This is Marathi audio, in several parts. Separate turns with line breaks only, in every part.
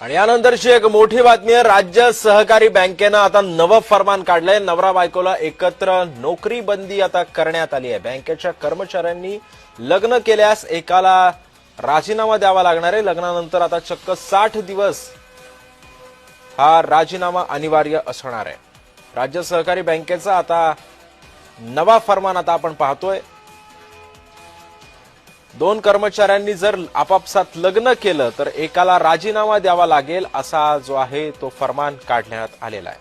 आणि यानंतरची एक मोठी बातमी आहे। राज्य सहकारी बँकेनं आता नवं फरमान काढलंय। नवरा बायकोला एकत्र नोकरी बंदी आता करण्यात आली आहे। बँकेच्या कर्मचाऱ्यांनी लग्न केल्यास एकाला राजीनामा द्यावा लागणार आहे। लग्नानंतर आता चक्क 60 दिवस हा राजीनामा अनिवार्य असणार आहे। राज्य सहकारी बँकेचा आता नवा फरमान आता आपण पाहतोय। दोन कर्मचाऱ्यांनी जर आपापसात लग्न केलं तर एकाला राजीनामा द्यावा लागेल असा जो आहे तो फरमान काढण्यात आलेला आहे।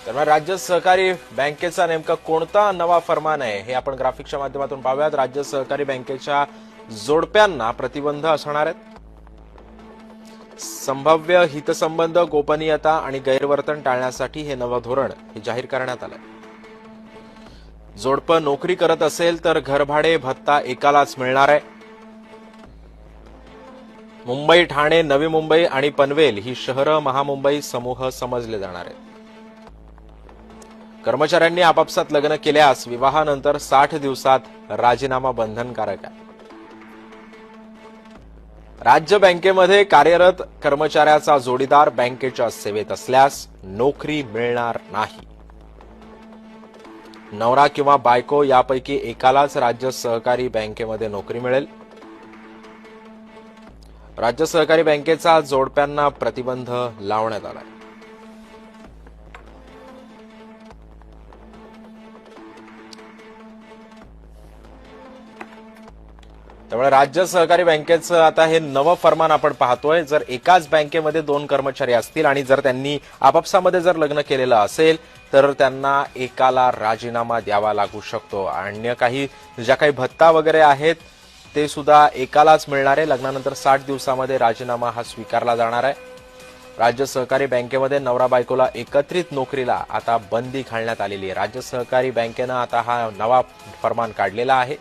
तर राज्य सहकारी बँकेचा नेमका कोणता नवा फरमान आहे हे आपण ग्राफिकच्या माध्यमातून पाहूयात। राज्य सहकारी बँकेच्या जोडप्यांना प्रतिबंध असणार आहेत। संभाव्य हितसंबंध, गोपनीयता आणि गैरवर्तन टाळण्यासाठी हे नवं धोरण जाहीर करण्यात आलंय। जोडपं नोकरी करत असेल तर घरभाडे भत्ता एकालाच मिळणार आहे। मुंबई, ठाणे, नवी मुंबई आणि पनवेल ही शहरं महामुंबई समूह समजले जाणार आहेत। कर्मचाऱ्यांनी आपापसात लग्न केल्यास विवाहानंतर 60 दिवसात राजीनामा बंधनकारक आहे। राज्य बँकेमध्ये कार्यरत कर्मचाऱ्याचा जोडीदार बँकेच्या सेवेत असल्यास नोकरी मिळणार नाही। नवरा किंवा बायको यापैकी एकालाच राज्य सहकारी बँकेमध्ये नोकरी मिळेल। राज्य सहकारी बँकेचा जोडप्यांना प्रतिबंध लावण्यात आलाय। त्यामुळे राज्य सहकारी बँकेचं आता हे नवं फरमान आपण पाहतोय। जर एकाच बँकेमध्ये दोन कर्मचारी असतील आणि जर त्यांनी आपापसामध्ये जर लग्न केलेलं असेल तर त्यांना एकाला राजीनामा द्यावा लागू शकतो। अन्य काही ज्या काही भत्ता वगैरे आहेत ते सुद्धा एकालाच मिळणार आहे। लग्नानंतर 60 दिवसामध्ये राजीनामा हा स्वीकारला जाणार आहे। राज्य सहकारी बँकेमध्ये नवरा बायकोला एकत्रित नोकरीला आता बंदी घालण्यात आलेली आहे। राज्य सहकारी बँकेनं आता हा नवा फरमान काढलेला आहे।